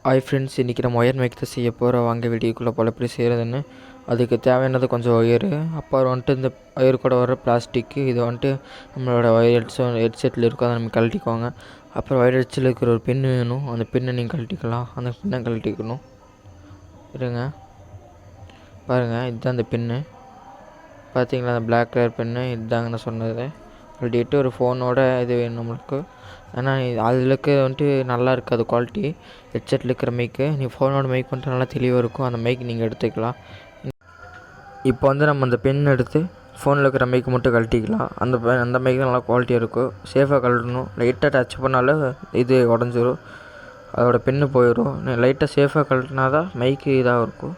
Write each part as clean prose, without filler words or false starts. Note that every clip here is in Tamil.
ஹாய் ஃப்ரெண்ட்ஸ், இன்றைக்கி நம்ம ஒயர் மேக் தான் செய்ய போகிறோம். வாங்க வீடியோக்குள்ளே போல் எப்படி செய்கிறதுன்னு. அதுக்கு தேவையானது கொஞ்சம் ஒயரு, அப்புறம் வந்துட்டு இந்த ஒயர் கூட வர பிளாஸ்டிக்கு. இது வந்துட்டு நம்மளோட ஒயர் ஹெட்செட்டில் இருக்கும், அதை நம்ம கழட்டிக்குவாங்க. அப்புறம் ஒயர் ஹெட்செட்டில் இருக்கிற ஒரு பின்னு வேணும், அந்த பின்னை நீங்கள் கழட்டிக்கலாம். அந்த பின்னை கழட்டிக்கணும். இருங்க பாருங்கள், இதுதான் அந்த பின்னு. பார்த்தீங்களா, அந்த பிளாக் கலர் பின்னு இதுதாங்க நான் சொன்னது. கழட்டிட்டு ஒரு ஃபோனோட இது வேணும் நம்மளுக்கு. ஆனால் அதில் இருக்க வந்துட்டு நல்லா இருக்காது குவாலிட்டி. ஹெட்செட்டில் இருக்கிற மைக்கு நீங்கள் ஃபோனோட மைக் வந்துட்டு நல்லா தெளிவாக இருக்கும். அந்த மைக் நீங்கள் எடுத்துக்கலாம். இப்போ வந்து நம்ம அந்த பென் எடுத்து ஃபோனில் இருக்கிற மைக்கு மட்டும் கழட்டிக்கலாம். அந்த மைக் நல்லா குவாலிட்டியாக இருக்கும். சேஃபாக கழட்டணும். லைட்டாக டச் பண்ணாலும் இது உடஞ்சிரும், அதோடய பென்னு போயிடும். லைட்டாக சேஃபாக கழட்டினா தான் மைக்கு இதாக இருக்கும்.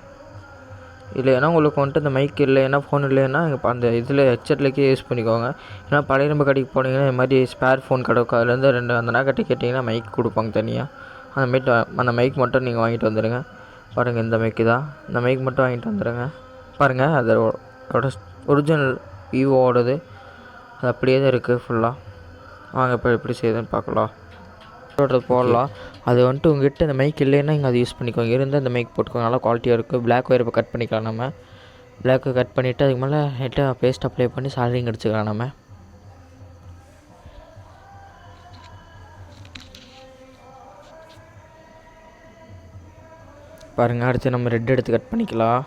இல்லைன்னா உங்களுக்கு வந்துட்டு இந்த மைக் இல்லைன்னா ஃபோன் இல்லைன்னா அந்த இதில் ஹெட்செட்லேயே யூஸ் பண்ணிக்கோங்க. ஏன்னா பழைய நம்ம கடைக்கு போனீங்கன்னா இது மாதிரி ஸ்பேர் ஃபோன் கிடக்கும், அதுலேருந்து 2 அந்த நகைட்டி கேட்டிங்கன்னா மைக் கொடுப்பாங்க தனியாக. அந்த மைக் மட்டும் நீங்கள் வாங்கிட்டு வந்துடுங்க. பாருங்கள், இந்த மைக்கு தான். இந்த மைக் மட்டும் வாங்கிட்டு வந்துடுங்க. பாருங்கள், அதோட ஒரிஜினல் விவோடது அது அப்படியே தான் இருக்குது ஃபுல்லாக. வாங்க இப்போ எப்படி செய்யுதுன்னு பார்க்கலாம். போடலாம். அது வந்துட்டு உங்கள்கிட்ட இந்த மைக் இல்லைன்னா இங்கே அதை யூஸ் பண்ணிக்கோங்க. இருந்தால் இந்த மைக் போட்டுக்கோங்க, நல்லா குவாலிட்டியாக இருக்குது. பிளாக் ஒயர் இப்போ கட் பண்ணிக்கலாம். நம்ம பிளாக்கை கட் பண்ணிவிட்டு அதுக்கு மேலே லைட்டாக பேஸ்ட் அப்ளை பண்ணி சால்ரிங் அடிச்சுக்கலாம். நம்ம பாருங்கள், அடுத்து நம்ம ரெட் எடுத்து கட் பண்ணிக்கலாம்.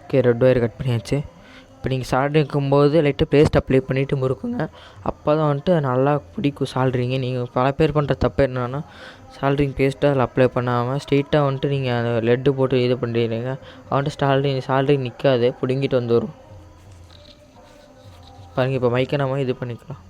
ஓகே, ரெட் ஒயர் கட் பண்ணியாச்சு. இப்போ நீங்கள் சால்ட்ரிங் இருக்கும்போது லைட்டாக பேஸ்ட் அப்ளை பண்ணிவிட்டு முறுக்குங்க. அப்போ தான் வந்துட்டு நல்லா பிடிக்கும் சால்ட்ரிங்கு. நீங்கள் பல பேர் பண்ணுற தப்பு என்னென்னா, சால்ட்ரிங் பேஸ்ட்டாக அதில் அப்ளை பண்ணாமல் ஸ்ட்ரெயிட்டாக வந்துட்டு நீங்கள் அந்த லெட்டு போட்டு இது பண்ணுறீங்க. வந்துட்டு சால்ட்ரிங் நிற்காது, பிடுங்கிட்டு வந்துடும். பாருங்கள், இப்போ மைக்கை நம்ம இது பண்ணிக்கலாம்.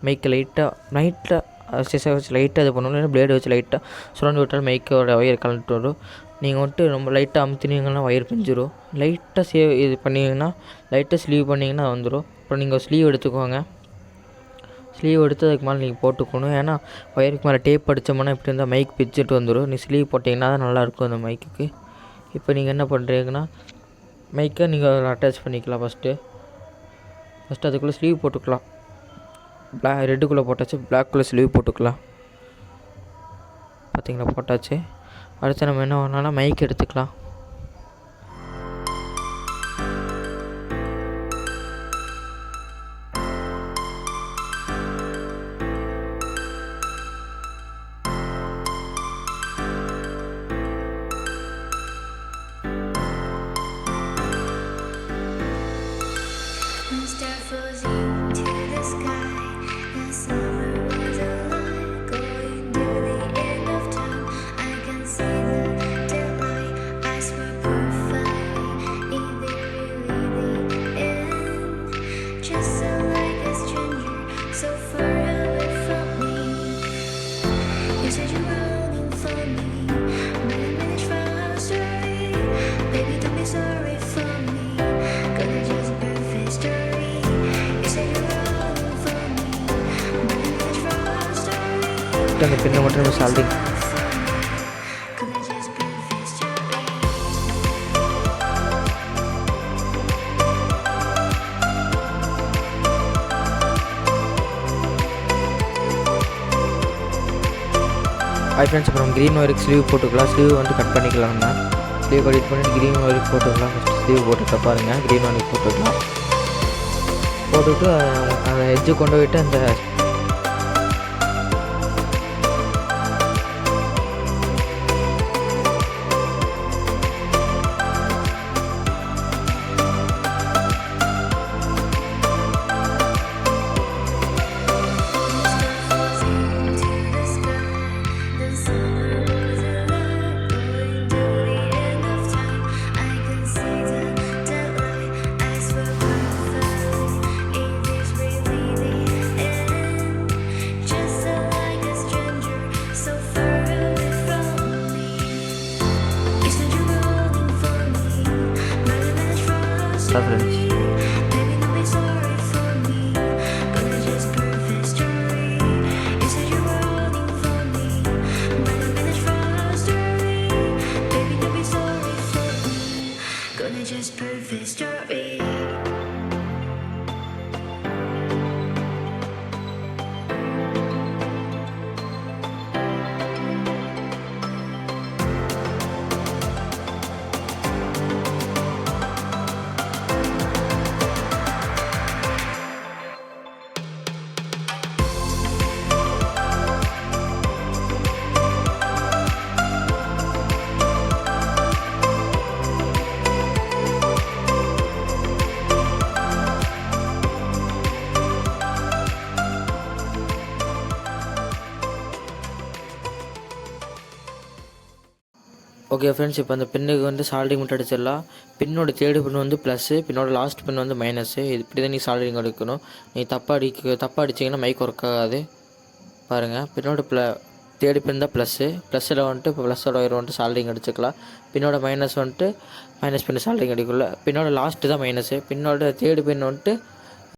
மைக்கை லைட்டாக வச்சு லைட்டாக இது பண்ணணும். இல்லைன்னா பிளேடு வச்சு லைட்டாக சுரண்டி விட்டாலும் மைக்கோட ஒயர் கலந்துட்டு வரும். நீங்கள் வந்துட்டு ரொம்ப லைட்டாக அமுத்தினீங்கன்னா ஒயர் பிஞ்சிடும். லைட்டாக இது பண்ணிங்கன்னா, லைட்டாக ஸ்லீவ் பண்ணிங்கன்னா வந்துடும். அப்புறம் நீங்கள் ஸ்லீவ் எடுத்துக்கோங்க. ஸ்லீவ் எடுத்து அதுக்கு மேலே நீங்கள் போட்டுக்கணும். ஏன்னா ஒயருக்கு மேலே டேப் அடித்தோம்னா இப்படி இருந்தால் மைக் பிச்சுட்டு வந்துடும். நீ ஸ்லீவ் போட்டிங்கன்னா தான் நல்லாயிருக்கும் அந்த மைக்குக்கு. இப்போ நீங்கள் என்ன பண்ணுறீங்கன்னா, மைக்கை நீங்கள் அட்டாச் பண்ணிக்கலாம். ஃபஸ்ட்டு அதுக்குள்ளே ஸ்லீவ் போட்டுக்கலாம். ரெட்டுக்குள்ளே போட்டாச்சு, பிளாக்குள்ளே ஸ்லீவ் போட்டுக்கலாம். பார்த்தீங்களா, போட்டாச்சு. அடுத்து நம்ம என்ன பண்ணலாம்னா மைக் எடுத்துக்கலாம். அந்த பின்னை மட்டும் நம்ம சால்டிங் ஹாய் ஃப்ரெண்ட்ஸ், அப்புறம் க்ரீன் ஒயருக்கு ஸ்லீவ் போட்டுக்கலாம். ஸ்லீவ் வந்து கட் பண்ணிக்கலாம். நம்ம ஸ்லீவ் கட் பண்ணிட்டு க்ரீன் ஒயருக்கு போட்டுக்கலாம். ஃபஸ்ட்டு ஸ்லீவ் போட்டுக்க பாருங்கள், க்ரீன் ஒயருக்கு போட்டுக்கலாம். போட்டுவிட்டு அந்த எட்ஜு கொண்டு போய்ட்டு அந்த ஓகே ஃப்ரெண்ட்ஸ், இப்போ அந்த பின்னுக்கு வந்து சால்ட்ரிங் மட்டும் அடிச்சிடலாம். பின்னோட தேர்டு பின் வந்து ப்ளஸ்ஸு, பின்னோட லாஸ்ட் பின் வந்து மைனஸு. இது இப்படி தான் நீ சால்ட்ரிங் எடுக்கணும். நீ தப்பாக அடிச்சிங்கன்னா மைக் ஒர்க் ஆகாது. பாருங்கள், பின்னோட தேர்டு பின் தான் ப்ளஸ்ஸு. ப்ளஸ்ஸில் வந்துட்டு இப்போ ப்ளஸ்ஸோட ஒயர் வந்துட்டு சால்ட்ரிங் அடிச்சுக்கலாம். பின்னோட மைனஸ் வந்துட்டு மைனஸ் பின் சால்ட்ரிங் அடிக்கல. பின்னோட லாஸ்ட்டு தான் மைனஸு. பின்னோட தேர்டு பின் வந்துட்டு